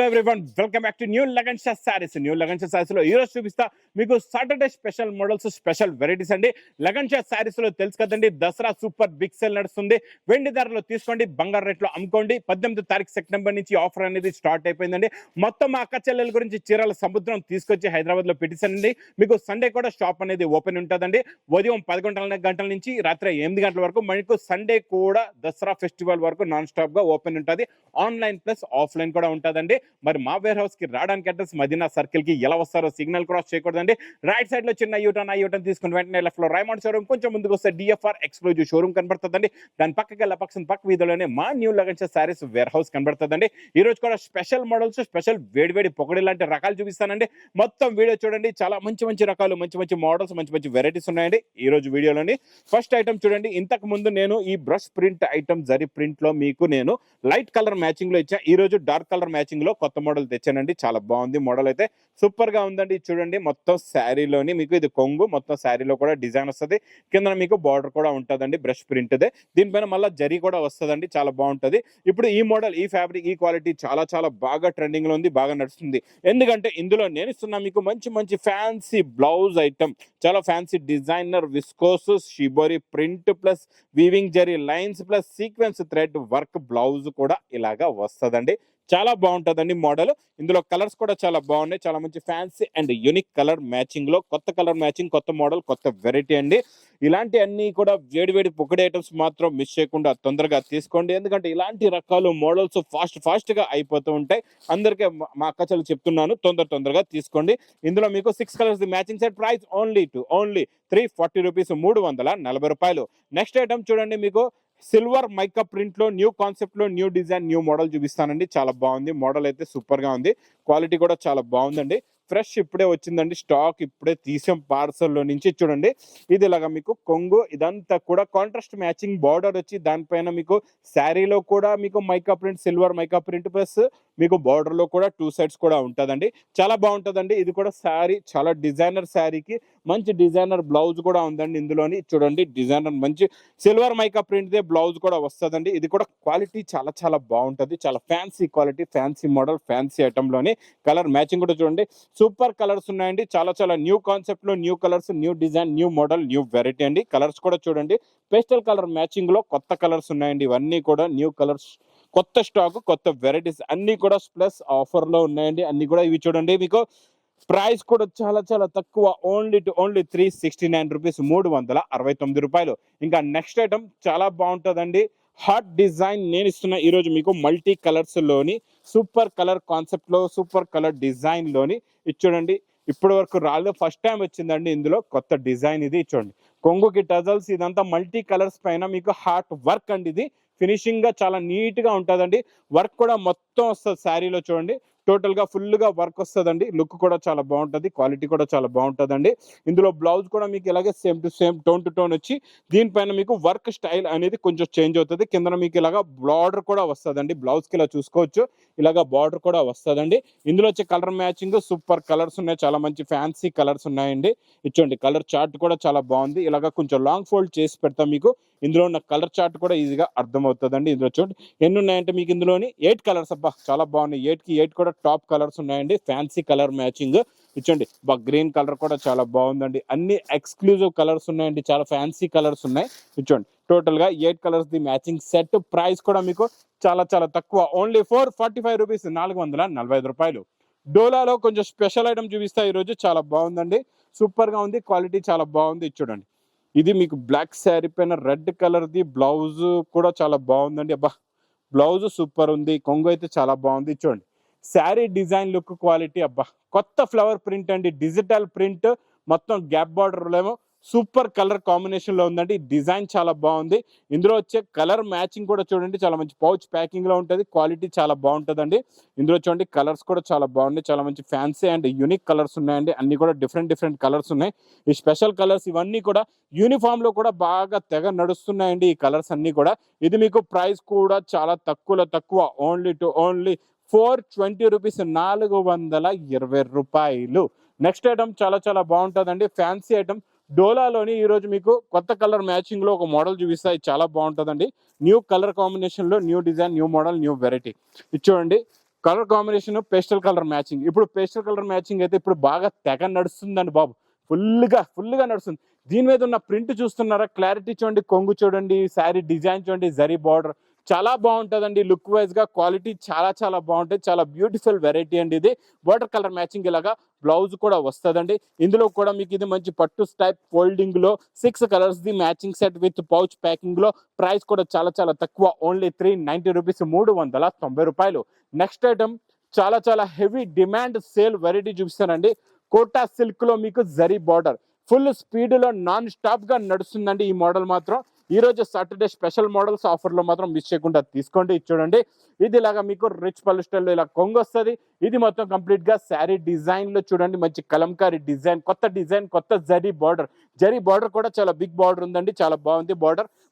Hello everyone, welcome back to new Lagan Shah saris. New Lagan Shah saris లో ఈ రోజు చూపిస్తా మీకు Saturday special models, special varieties అండి. లగన్ షా సారీస్ లో తెలుసు కదండి, దసరా సూపర్ బిగ్ సేల్ నడుస్తుంది. వెండి ధరలో తీసుకోండి, బంగారు రేట్లో అమ్ముకోండి. 18 తారీఖు సెప్టెంబర్ నుంచి ఆఫర్ అనేది స్టార్ట్ అయిపోయిందండి. మొత్తం మా అక్క చెల్లెల గురించి చీరల సముద్రం తీసుకొచ్చి హైదరాబాద్ లో పెట్టించండి. మీకు సండే కూడా షాప్ అనేది ఓపెన్ ఉంటుందండి. ఉదయం 11 గంటల నుంచి రాత్రి 8 గంటల వరకు. మనకు సండే కూడా దసరా ఫెస్టివల్ వరకు నాన్ స్టాప్ గా ఓపెన్ ఉంటుంది. ఆన్లైన్ ప్లస్ ఆఫ్లైన్ కూడా ఉంటుందండి. మరి మా వేర్ హౌస్ కి రావడానికి అడ్రస్ మదీనా సర్కిల్ కి ఎలా వస్తారో సిగ్నల్ క్రాస్ చేయకూడదండి. రైట్ సైడ్ లో చిన్న యూటర్న్ తీసుకుని వెంటనే లెఫ్ట్ లో రైమండ్ షోరూమ్, కొంచెం ముందుకు వస్తే డిఎఫ్ఆర్ ఎక్స్క్లూజివ్ షోరూమ్ కనబడుతుందండి. దాని పక్కకి పక్క వీధిలోనే మా new Lagan Shah saris warehouse కనబడుతుందండి. ఈ రోజు కూడా స్పెషల్ మోడల్స్, స్పెషల్ వేడి పొగడి లాంటి రకాలు చూపిస్తానండి. మొత్తం వీడియో చూడండి. చాలా మంచి రకాలు, మంచి మోడల్స్, మంచి వెరైటీస్ ఉన్నాయండి ఈ రోజు వీడియోలోని. ఫస్ట్ ఐటమ్ చూడండి. ఇంతకు ముందు నేను ఈ brush print item zari print లో మీకు నేను లైట్ కలర్ మ్యాచింగ్ లో ఇచ్చా. ఈ రోజు డార్క్ కలర్ మ్యాచింగ్ లో కొత్త మోడల్ తెచ్చానండి. చాలా బాగుంది మోడల్, అయితే సూపర్ గా ఉందండి. చూడండి, మొత్తం శారీలోని మీకు ఇది కొంగు, మొత్తం శారీలో కూడా డిజైన్ వస్తుంది. కింద మీకు బార్డర్ కూడా ఉంటుందండి, బ్రష్ ప్రింట్ దే. దీనిపైన మళ్ళీ జరీ కూడా వస్తుందండి, చాలా బాగుంటది. ఇప్పుడు ఈ మోడల్, ఈ ఫ్యాబ్రిక్, ఈ క్వాలిటీ చాలా బాగా ట్రెండింగ్ లో ఉంది, బాగా నడుస్తుంది. ఎందుకంటే ఇందులో నేను ఇస్తున్నా మీకు మంచి ఫ్యాన్సీ బ్లౌజ్ ఐటమ్, చాలా fancy designer viscose shibori print plus weaving zari lines plus sequence thread work blouse కూడా ఇలాగా వస్తుందండి. చాలా బాగుంటుందండి మోడల్. ఇందులో కలర్స్ కూడా చాలా బాగున్నాయి. చాలా మంచి fancy and unique colour matching లో కొత్త కలర్ మ్యాచింగ్, కొత్త మోడల్, కొత్త వెరైటీ అండి. ఇలాంటి అన్ని కూడా వేడి పొగడి ఐటమ్స్ మాత్రం మిస్ చేయకుండా తొందరగా తీసుకోండి. ఎందుకంటే ఇలాంటి రకాలు మోడల్స్ ఫాస్ట్ గా అయిపోతూ ఉంటాయి. అందరికీ మా అక్కచలు చెప్తున్నాను, తొందరగా తీసుకోండి. ఇందులో మీకు 6 colours matching set, price only 340 rupees, 340 రూపాయలు. నెక్స్ట్ ఐటమ్ చూడండి, మీకు సిల్వర్ మైకా ప్రింట్ లో న్యూ కాన్సెప్ట్ లో న్యూ డిజైన్, న్యూ మోడల్ చూపిస్తానండి. చాలా బాగుంది మోడల్, అయితే సూపర్ గా ఉంది. క్వాలిటీ కూడా చాలా బాగుందండి. ఫ్రెష్ ఇప్పుడే వచ్చిందండి, స్టాక్ ఇప్పుడే తీసాం పార్సల్లో నుంచి. చూడండి, ఇది ఇలాగా మీకు కొంగు, ఇదంతా కూడా కాంట్రాస్ట్ మ్యాచింగ్ బార్డర్ వచ్చి దానిపైన మీకు శారీలో కూడా మీకు mica print, silver mica print plus మీకు బార్డర్ లో కూడా 2 సైడ్స్ కూడా ఉంటుందండి. చాలా బాగుంటుందండి. ఇది కూడా శారీ చాలా డిజైనర్ శారీకి మంచి డిజైనర్ బ్లౌజ్ కూడా ఉందండి. ఇందులోని చూడండి, డిజైనర్ మంచి silver mica print they blouse కూడా వస్తుందండి. ఇది కూడా క్వాలిటీ చాలా బాగుంటుంది. చాలా fancy quality, fancy model, fancy item లోని కలర్ మ్యాచింగ్ కూడా చూడండి, సూపర్ కలర్స్ ఉన్నాయండి. చాలా న్యూ కాన్సెప్ట్ లో new colours, new design, new model, new variety అండి. కలర్స్ కూడా చూడండి, పేస్టల్ కలర్ మ్యాచింగ్ లో కొత్త కలర్స్ ఉన్నాయండి. ఇవన్నీ కూడా న్యూ కలర్స్, కొత్త స్టాక్, కొత్త వెరైటీస్ అన్ని కూడా ప్లస్ ఆఫర్ లో ఉన్నాయండి. అన్ని కూడా ఇవి చూడండి, మీకు ప్రైస్ కూడా చాలా తక్కువ, ఓన్లీ 369 రూపీస్, 369 రూపాయలు. ఇంకా నెక్స్ట్ ఐటమ్ చాలా బాగుంటుందండి. హాట్ డిజైన్ నేను ఇస్తున్నా ఈరోజు మీకు మల్టీ కలర్స్ లోని సూపర్ కలర్ కాన్సెప్ట్ లో, సూపర్ కలర్ డిజైన్ లోని. ఇది చూడండి, ఇప్పటి వరకు రాలేదు, ఫస్ట్ టైం వచ్చిందండి ఇందులో కొత్త డిజైన్. ఇది చూడండి, కొంగుకి టజల్స్, ఇదంతా మల్టీ కలర్స్ పైన మీకు హార్ట్ వర్క్ అండి. ఇది ఫినిషింగ్ గా చాలా నీట్ గా ఉంటుందండి. వర్క్ కూడా మొత్తం వస్తుంది శారీలో. చూడండి, టోటల్ గా ఫుల్ గా వర్క్ వస్తుందండి. లుక్ కూడా చాలా బాగుంటుంది, క్వాలిటీ కూడా చాలా బాగుంటుందండి. ఇందులో బ్లౌజ్ కూడా మీకు ఇలాగే same to same, tone to tone వచ్చి దీనిపైన మీకు వర్క్ స్టైల్ అనేది కొంచెం చేంజ్ అవుతుంది. కింద మీకు ఇలాగా బార్డర్ కూడా వస్తుందండి. బ్లౌజ్ కి ఇలా చూసుకోవచ్చు, ఇలాగా బార్డర్ కూడా వస్తుందండి. ఇందులో వచ్చే కలర్ మ్యాచింగ్ సూపర్ కలర్స్ ఉన్నాయి, చాలా మంచి ఫ్యాన్సీ కలర్స్ ఉన్నాయండి. ఇచ్చోండి, కలర్ చార్ట్ కూడా చాలా బాగుంది. ఇలాగా కొంచెం లాంగ్ ఫోల్డ్ చేసి పెడతాం మీకు. ఇందులో ఉన్న కలర్ చార్ట్ కూడా ఈజీగా అర్థమవుతుందండి. ఇందులో చూడండి ఎన్ని ఉన్నాయంటే మీకు ఇందులోని 8 కలర్స్. అబ్బా, చాలా బాగున్నాయి. 8 కూడా టాప్ కలర్స్ ఉన్నాయండి, ఫ్యాన్సీ కలర్ మ్యాచింగ్. ఇచ్చండి, గ్రీన్ కలర్ కూడా చాలా బాగుందండి. అన్ని ఎక్స్క్లూజివ్ కలర్స్ ఉన్నాయండి, చాలా ఫ్యాన్సీ కలర్స్ ఉన్నాయి. ఇచ్చండి, టోటల్ గా 8 colours the matching set. Price కూడా మీకు చాలా తక్కువ, ఓన్లీ 445 రూపీస్, 445 రూపాయలు. డోలాలో కొంచెం స్పెషల్ ఐటమ్ చూపిస్తా ఈరోజు. చాలా బాగుందండి, సూపర్ గా ఉంది, క్వాలిటీ చాలా బాగుంది. చూడండి, ఇది మీకు బ్లాక్ శారీ పైన రెడ్ కలర్ ది బ్లౌజ్ కూడా చాలా బాగుందండి. అబ్బా, బ్లౌజ్ సూపర్ ఉంది, కొంగు అయితే చాలా బాగుంది. చూడండి, శారీ డిజైన్, లుక్, క్వాలిటీ, అబ్బా, కొత్త ఫ్లవర్ ప్రింట్ అండి, డిజిటల్ ప్రింట్, మొత్తం గ్యాప్ బార్డర్ ఏమో సూపర్ కలర్ కాంబినేషన్ లో ఉందండి. డిజైన్ చాలా బాగుంది. ఇందులో వచ్చే కలర్ మ్యాచింగ్ కూడా చూడండి, చాలా మంచి పౌచ్ ప్యాకింగ్ లో ఉంటుంది. క్వాలిటీ చాలా బాగుంటుందండి. ఇందులో చూడండి, కలర్స్ కూడా చాలా బాగున్నాయి. చాలా మంచి ఫ్యాన్సీ అండ్ యూనిక్ కలర్స్ ఉన్నాయండి. అన్ని కూడా డిఫరెంట్ కలర్స్ ఉన్నాయి. ఈ స్పెషల్ కలర్స్ ఇవన్నీ కూడా యూనిఫామ్ లో కూడా బాగా తెగ నడుస్తున్నాయండి ఈ కలర్స్ అన్ని కూడా. ఇది మీకు ప్రైస్ కూడా చాలా తక్కువ, ఓన్లీ 420 రూపీస్, 420 రూపాయలు. నెక్స్ట్ ఐటమ్ చాలా బాగుంటుందండి, ఫ్యాన్సీ ఐటమ్. డోలాలోని ఈ రోజు మీకు కొత్త కలర్ మ్యాచింగ్ లో ఒక మోడల్ చూపిస్తా. ఇది చాలా బాగుంటుందండి. న్యూ కలర్ కాంబినేషన్ లో new design, new model, new variety. ఇది చూడండి, colour combination pastel colour matching. ఇప్పుడు పేస్టల్ కలర్ మ్యాచింగ్ అయితే ఇప్పుడు బాగా తెగ నడుస్తుందండి బాబు. ఫుల్గా నడుస్తుంది. దీని మీద ఉన్న ప్రింట్ చూస్తున్నారా, క్లారిటీ చూడండి, కొంగు చూడండి, శారీ డిజైన్ చూడండి, జరీ బార్డర్ చాలా బాగుంటుందండి. లుక్ వైజ్ గా క్వాలిటీ చాలా బాగుంటుంది. చాలా బ్యూటిఫుల్ వెరైటీ అండి ఇది. బార్డర్ కలర్ మ్యాచింగ్ ఇలాగా బ్లౌజ్ కూడా వస్తుందండి. ఇందులో కూడా మీకు ఇది మంచి పట్టు టైప్ ఫోల్డింగ్ లో 6 colours the matching set with pouch packing లో. ప్రైస్ కూడా చాలా తక్కువ, ఓన్లీ 390 రూపీస్, 390 రూపాయలు. నెక్స్ట్ ఐటమ్ చాలా హెవీ డిమాండ్ సేల్ వెరైటీ చూపిస్తానండి. కోటా సిల్క్ లో మీకు జరీ బార్డర్ ఫుల్ స్పీడ్ లో నాన్ స్టాప్ గా నడుస్తుందండి. ఈ మోడల్ మాత్రం ఈ రోజు సాటర్డే స్పెషల్ మోడల్స్ ఆఫర్ లో మాత్రం మిస్ చేయకుండా తీసుకోండి. చూడండి, ఇది ఇలాగా మీకు రిచ్ పళ్ళు స్టైల్లో ఇలా కొంగు వస్తుంది. ఇది మొత్తం కంప్లీట్ గా శారీ డిజైన్ లో చూడండి, మంచి కలంకారీ డిజైన్, కొత్త జరీ బార్డర్ కూడా చాలా బిగ్ బార్డర్ ఉందండి. చాలా బాగుంది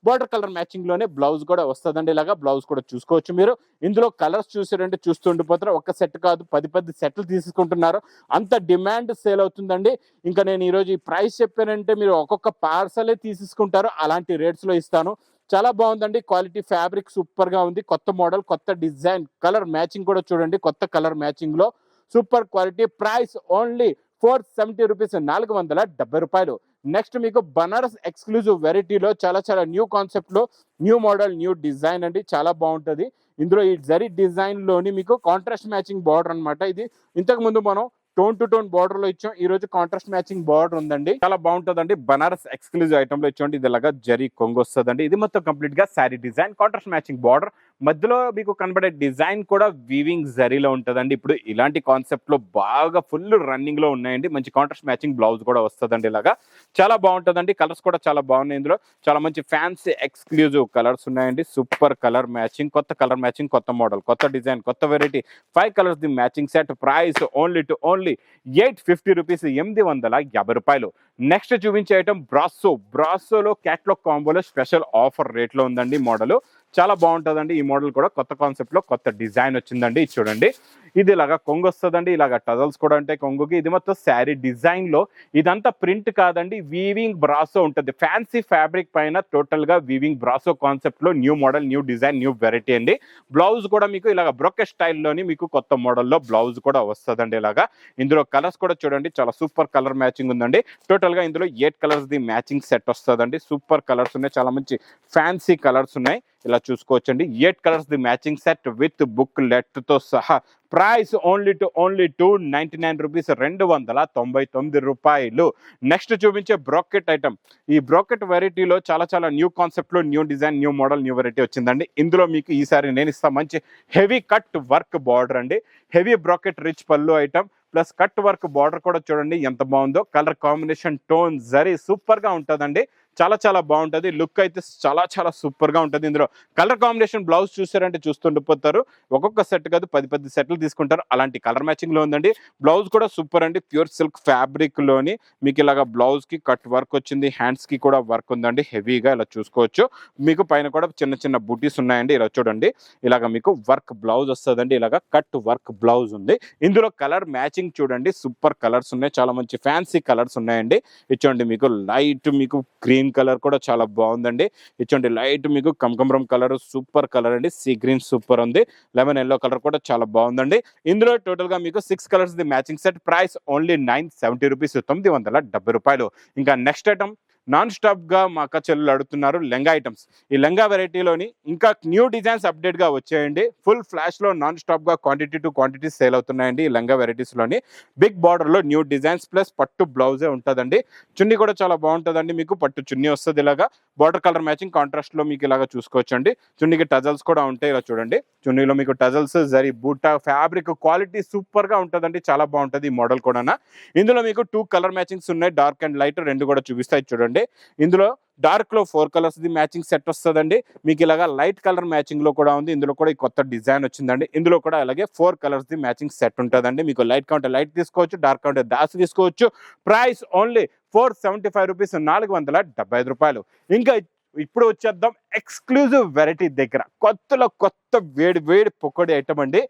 బార్డర్ కలర్ మ్యాచింగ్ లోనే బ్లౌజ్ కూడా వస్తుందండి. ఇలాగా బ్లౌజ్ కూడా చూసుకోవచ్చు మీరు. ఇందులో కలర్స్ చూసారంటే చూస్తుండిపోతారు. ఒక సెట్ కాదు, 10 సెట్లు తీసుకుంటున్నారు. అంత డిమాండ్ సేల్ అవుతుందండి. ఇంకా నేను ఈ రోజు ఈ ప్రైస్ చెప్పానంటే మీరు ఒక్కొక్క పార్సలే తీసుకుంటారు. అలాంటి రేట్స్ లో ఇస్తాను. చాలా బాగుందండి. క్వాలిటీ ఫ్యాబ్రిక్ సూపర్ గా ఉంది. కొత్త మోడల్, కొత్త డిజైన్, కలర్ మ్యాచింగ్ కూడా చూడండి, కొత్త కలర్ మ్యాచింగ్ లో super quality. Price only 470 rupees, 470 రూపాయలు. నెక్స్ట్ మీకు బనారస్ ఎక్స్క్లూజివ్ వెరైటీలో చాలా న్యూ కాన్సెప్ట్ లో న్యూ మోడల్, న్యూ డిజైన్ అండి. చాలా బాగుంటది. ఇందులో ఈ జరీ డిజైన్ లోని మీకు కాంట్రాస్ట్ మ్యాచింగ్ బార్డర్ అన్నమాట. ఇది ఇంతకు ముందు మనం టోన్ టు టోన్ బార్డర్ లో ఇచ్చాం. ఈ రోజు కాంట్రాస్ట్ మ్యాచింగ్ బార్డర్ ఉందండి. చాలా బాగుంటుందండి. బనారస్ ఎక్స్క్లూజివ్ ఐటమ్ లో ఇచ్చాం. ఇది ఇలాగా జరీ కొంగు వస్తుందండి. ఇది మొత్తం కంప్లీట్ గా sari design, contrast matching border, మధ్యలో మీకు కనబడే డిజైన్ కూడా వీవింగ్ జరీలో ఉంటుందండి. ఇప్పుడు ఇలాంటి కాన్సెప్ట్ లో బాగా ఫుల్ రన్నింగ్ లో ఉన్నాయండి. మంచి కాంట్రాస్ట్ మ్యాచింగ్ బ్లౌజ్ కూడా వస్తుందండి. ఇలాగా చాలా బాగుంటుందండి. కలర్స్ కూడా చాలా బాగున్నాయి. ఇందులో చాలా మంచి ఫ్యాన్సీ ఎక్స్క్లూజివ్ కలర్స్ ఉన్నాయండి. సూపర్ కలర్ మ్యాచింగ్, కొత్త కలర్ మ్యాచింగ్, కొత్త మోడల్, కొత్త డిజైన్, కొత్త variety. 5 colours the matching set. Price only 850 rupees, 850 రూపాయలు. నెక్స్ట్ చూపించే ఐటమ్ బ్రాసోలో క్యాట్లాగ్ కాంబోలో స్పెషల్ ఆఫర్ రేట్ లో ఉందండి. మోడల్ చాలా బాగుంటుందండి. ఈ మోడల్ కూడా కొత్త కాన్సెప్ట్ లో కొత్త డిజైన్ వచ్చిందండి. చూడండి, ఇది ఇలాగా కొంగు వస్తుందండి. ఇలాగ టజల్స్ కూడా ఉంటాయి కొంగుకి. ఇది మొత్తం శారీ డిజైన్ లో, ఇదంతా ప్రింట్ కాదండి, వీవింగ్ బ్రాసో ఉంటుంది. ఫ్యాన్సీ ఫ్యాబ్రిక్ పైన టోటల్ గా వీవింగ్ బ్రాసో కాన్సెప్ట్ లో new model, new design, new variety అండి. బ్లౌజ్ కూడా మీకు ఇలాగ బ్రోకెట్ స్టైల్లోని మీకు కొత్త మోడల్లో బ్లౌజ్ కూడా వస్తుందండి. ఇలాగా ఇందులో కలర్స్ కూడా చూడండి, చాలా సూపర్ కలర్ మ్యాచింగ్ ఉందండి. టోటల్ గా ఇందులో 8 కలర్స్ ది మ్యాచింగ్ సెట్ వస్తుందండి. సూపర్ కలర్స్ ఉన్నాయి, చాలా మంచి ఫ్యాన్సీ కలర్స్ ఉన్నాయి. ఇలా చూసుకోవచ్చండి. 8 colours the matching set with book let తో సహా. ప్రైస్ ఓన్లీ 299 రూపీస్, 299 రూపాయలు. నెక్స్ట్ చూపించే బ్రోకెట్ ఐటమ్. ఈ బ్రోకెట్ వెరైటీలో చాలా న్యూ కాన్సెప్ట్ లో new design, new model, new variety వచ్చిందండి. ఇందులో మీకు ఈసారి నేను ఇస్తా మంచి హెవీ కట్ వర్క్ బార్డర్ అండి. హెవీ బ్రోకెట్ రిచ్ పళ్ళు item plus cut work border కూడా చూడండి ఎంత బాగుందో. Colour combination, tone, zari super గా ఉంటుందండి. చాలా బాగుంటుంది. లుక్ అయితే చాలా సూపర్ గా ఉంటుంది. ఇందులో కలర్ కాంబినేషన్ బ్లౌజ్ చూసారంటే చూస్తుండిపోతారు. ఒక్కొక్క సెట్ కాదు, 10 సెట్లు తీసుకుంటారు. అలాంటి కలర్ మ్యాచింగ్ లో ఉందండి. బ్లౌజ్ కూడా సూపర్ అండి. ప్యూర్ సిల్క్ ఫ్యాబ్రిక్ లోని మీకు ఇలాగా బ్లౌజ్ కి కట్ వర్క్ వచ్చింది. హ్యాండ్స్ కి కూడా వర్క్ ఉందండి హెవీగా. ఇలా చూసుకోవచ్చు. మీకు పైన కూడా చిన్న బూటీస్ ఉన్నాయండి. ఇలా చూడండి, ఇలాగ మీకు వర్క్ బ్లౌజ్ వస్తుందండి. ఇలాగ కట్ వర్క్ బ్లౌజ్ ఉంది. ఇందులో కలర్ మ్యాచింగ్ చూడండి, సూపర్ కలర్స్ ఉన్నాయి. చాలా మంచి ఫ్యాన్సీ కలర్స్ ఉన్నాయండి. ఇచ్చోండి, మీకు లైట్ మీకు గ్రీన్ కలర్ కూడా చాలా బాగుందండి. ఇచ్చోండి, లైట్ మీకు కమకమరం కలర్ సూపర్ కలర్ అండి. సీ గ్రీన్ సూపర్ ఉంది. లెమన్ ఎల్లో కలర్ కూడా చాలా బాగుందండి. ఇందులో టోటల్ గా మీకు 6 colours the matching set. Price only 970 rupees, 970 రూపాయలు. ఇంకా నెక్స్ట్ ఐటమ్ నాన్ స్టాప్ గా మా అక్క చెల్లెలు అడుగుతున్నారు, లెంగా ఐటమ్స్. ఈ లెంగా వెరైటీలోని ఇంకా న్యూ డిజైన్స్ అప్డేట్ గా వచ్చాయండి. ఫుల్ ఫ్లాష్ లో నాన్ స్టాప్ గా క్వాంటిటీ టు క్వాంటిటీ సేల్ అవుతున్నాయండి. ఈ లెంగా వెరైటీస్ లోని బిగ్ బార్డర్ లో న్యూ డిజైన్స్ ప్లస్ పట్టు బ్లౌజే ఉంటుందండి. చున్నీ కూడా చాలా బాగుంటుందండి. మీకు పట్టు చున్నీ వస్తుంది. ఇలాగా బార్డర్ కలర్ మ్యాచింగ్ కాంట్రాస్ట్ లో మీకు ఇలాగా చూసుకోవచ్చండి. చున్నీకి టజల్స్ కూడా ఉంటాయి. ఇలా చూడండి, చున్నీలో మీకు టజల్స్, జరీ బూటా, ఫ్యాబ్రిక్ క్వాలిటీ సూపర్ గా ఉంటుందండి. చాలా బాగుంటుంది ఈ మోడల్ కూడా. ఇందులో మీకు 2 కలర్ మ్యాచింగ్స్ ఉన్నాయి, డార్క్ అండ్ లైట్, రెండు కూడా చూపిస్తాయి. చూడండి, ఇందులో డార్క్ లో 4 కలర్స్ ది మ్యాచింగ్ సెట్ వస్తుందండి. మీకు ఇలాగా లైట్ కలర్ మ్యాచింగ్ లో కూడా ఉంది. ఇందులో కూడా ఈ కొత్త డిజైన్ వచ్చిందండి. ఇందులో కూడా అలాగే 4 కలర్స్ ది మ్యాచింగ్ సెట్ ఉంటుందండి. మీకు లైట్ కౌంటర్ లైట్ తీసుకోవచ్చు, డార్క్ కౌంటర్ దాస్ తీసుకోవచ్చు. ప్రైస్ ఓన్లీ 475 రూపీస్, 475 రూపాయలు. ఇంకా ఇప్పుడు వచ్చేద్దాం ఎక్స్క్లూజివ్ వెరైటీ దగ్గర. కొత్త వేడి పొక్కడి ఐటమ్ అండి.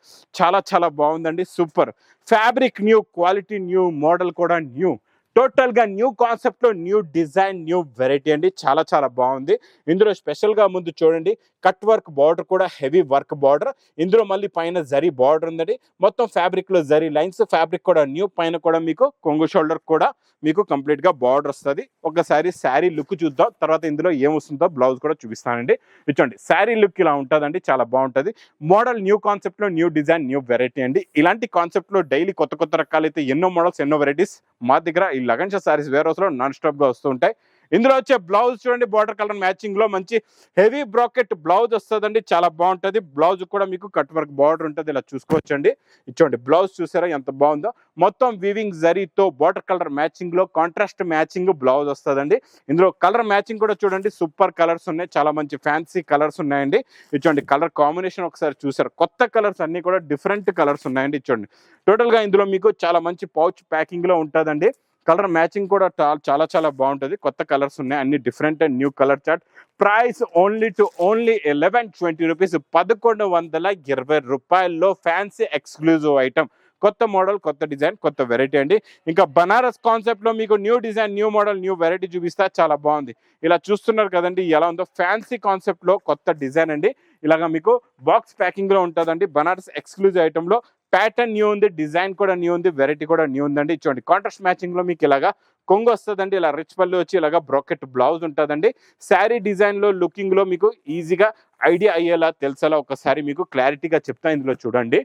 చాలా బాగుందండి. Super fabric new, quality new, model కూడా న్యూ. టోటల్ గా న్యూ కాన్సెప్ట్ లో న్యూ డిజైన్ న్యూ వెరైటీ అండి, చాలా చాలా బాగుంది. ఇందులో స్పెషల్ గా ముందు చూడండి కట్ వర్క్ బార్డర్ కూడా హెవీ వర్క్ బార్డర్, ఇందులో మళ్ళీ పైన జరీ బార్డర్ ఉందండి. మొత్తం ఫ్యాబ్రిక్ లో జరీ లైన్స్, ఫ్యాబ్రిక్ కూడా న్యూ, పైన కూడా మీకు కొంగు షోల్డర్ కూడా మీకు కంప్లీట్ గా బార్డర్ వస్తుంది. ఒకసారి శారీ లుక్ చూద్దాం, తర్వాత ఇందులో ఏమొస్తుందో బ్లౌజ్ కూడా చూపిస్తానండి. ఇచ్చండి శారీ లుక్ ఇలా ఉంటుందండి, చాలా బాగుంటుంది. మోడల్ న్యూ కాన్సెప్ట్ లో న్యూ డిజైన్ న్యూ వెరైటీ అండి. ఇలాంటి కాన్సెప్ట్ లో డైలీ కొత్త కొత్త రకాలైతే ఎన్నో మోడల్స్ ఎన్నో వెరైటీస్ మా దగ్గర ఈ లగన్ సారీస్ వేర్ హౌస్ లో నాన్ స్టాప్ గా వస్తూ ఉంటాయి. ఇందులో వచ్చే బ్లౌజ్ చూడండి, బార్డర్ కలర్ మ్యాచింగ్ లో మంచి హెవీ బ్రాకెట్ బ్లౌజ్ వస్తుందండి, చాలా బాగుంటుంది. బ్లౌజ్ కూడా మీకు కట్ వర్క్ బార్డర్ ఉంటుంది, ఇలా చూసుకోవచ్చండి. ఇచ్చోండి బ్లౌజ్ చూసారా ఎంత బాగుందో, మొత్తం వీవింగ్ జరీతో బార్డర్ కలర్ మ్యాచింగ్ లో కాంట్రాస్ట్ మ్యాచింగ్ బ్లౌజ్ వస్తుందండి. ఇందులో కలర్ మ్యాచింగ్ కూడా చూడండి, సూపర్ కలర్స్ ఉన్నాయి, చాలా మంచి ఫ్యాన్సీ కలర్స్ ఉన్నాయండి. ఇచ్చోండి కలర్ కాంబినేషన్ ఒకసారి చూసారు, కొత్త కలర్స్ అన్ని కూడా డిఫరెంట్ కలర్స్ ఉన్నాయండి. ఇచ్చోండి టోటల్ గా ఇందులో మీకు చాలా మంచి పౌచ్ ప్యాకింగ్ లో ఉంటుందండి. కలర్ మ్యాచింగ్ కూడా చాలా చాలా బాగుంటుంది, కొత్త కలర్స్ ఉన్నాయి, అన్ని different and new colour chart. Price only 1120 rupees, 1120 రూపాయల్లో ఫ్యాన్సీ ఎక్స్క్లూజివ్ ఐటమ్. కొత్త మోడల్, కొత్త డిజైన్, కొత్త వెరైటీ అండి. ఇంకా బనారస్ కాన్సెప్ట్ లో మీకు new design new model new variety చూపిస్తా, చాలా బాగుంది. ఇలా చూస్తున్నారు కదండి ఎలా ఉందో, ఫ్యాన్సీ కాన్సెప్ట్ లో కొత్త డిజైన్ అండి. ఇలాగా మీకు బాక్స్ ప్యాకింగ్ లో ఉంటుందండి. బనారస్ ఎక్స్క్లూజివ్ ఐటమ్ లో ప్యాటర్న్ న్యూ ఉంది, డిజైన్ కూడా న్యూ ఉంది, వెరైటీ కూడా న్యూ ఉందండి. చూడండి కాంట్రాస్ట్ మ్యాచింగ్ లో మీకు ఇలాగా కొంగు వస్తుందండి, ఇలా రిచ్ పళ్ళు వచ్చి ఇలాగా బ్రాకెట్ బ్లౌజ్ ఉంటుందండి. శారీ డిజైన్ లో లుకింగ్ లో మీకు ఈజీగా ఐడియా అయ్యేలా తెలిసేలా ఒకసారి మీకు క్లారిటీగా చెప్తా. ఇందులో చూడండి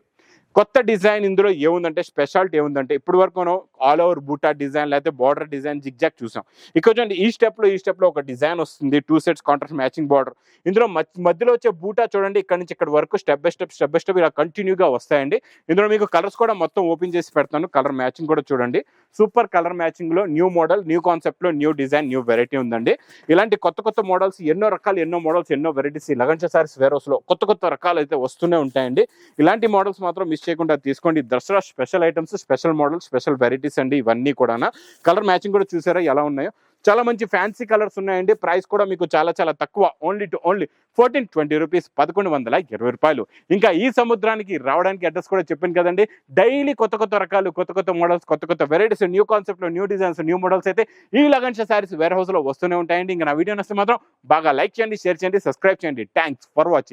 కొత్త డిజైన్ ఇందులో ఏముందంటే, స్పెషాలిటీ ఏముందంటే, ఇప్పటి వరకు మనం ఆల్ ఓవర్ బూటా డిజైన్ లేకపోతే బార్డర్ డిజైన్ జిగ్జాగ్ చూసాం. ఇక్కడ చూడండి ఈ స్టెప్ లో ఒక డిజైన్ వస్తుంది, 2 సెట్స్ కాంట్రాస్ట్ మ్యాచింగ్ బార్డర్. ఇందులో మధ్యలో వచ్చే బూటా చూడండి, ఇక్కడ నుంచి ఇక్కడ వరకు స్టెప్ బై స్టెప్ ఇలా కంటిన్యూగా వస్తాయండి. ఇందులో మీకు కలర్స్ కూడా మొత్తం ఓపెన్ చేసి పెడతాను, కలర్ మ్యాచింగ్ కూడా చూడండి. సూపర్ కలర్ మ్యాచింగ్ లో న్యూ మోడల్ న్యూ కాన్సెప్ట్ లో న్యూ డిజైన్ న్యూ వెరైటీ ఉందండి. ఇలాంటి కొత్త కొత్త మోడల్స్ ఎన్నో రకాలు, ఎన్నో మోడల్స్, ఎన్నో varieties Lagan sarees warehouse లో కొత్త కొత్త రకాలు అయితే వస్తూనే ఉంటాయండి. ఇలాంటి మోడల్స్ మాత్రం మిస్ చేయకుండా తీసుకోండి. Dasara special items, special models, special varieties అండి ఇవన్నీ కూడా. కలర్ మ్యాచింగ్ కూడా చూసారా ఎలా ఉన్నాయో, చాలా మంచి ఫ్యాన్సీ కలర్స్ ఉన్నాయండి. ప్రైస్ కూడా మీకు చాలా చాలా తక్కువ, ఓన్లీ 1420 రూపీస్, 1120 రూపాయలు. ఇంకా ఈ సముద్రానికి రావడానికి అడ్రస్ కూడా చెప్పాను కదండి. డైలీ కొత్త కొత్త రకాలు, కొత్త కొత్త మోడల్స్, కొత్త కొత్త వెరైటీస్, న్యూ కాన్సెప్ట్ లో న్యూ డిజైన్స్, న్యూ మోడల్స్ అయితే ఈ లగన్ సారీస్ వేర్ హౌస్ లో వస్తూనే ఉంటాయండి. ఇంకా నా వీడియో నచ్చితే మాత్రం బాగా లైక్ చేయండి, షేర్ చేయండి, సబ్స్క్రైబ్ చేయండి. Thanks for watching.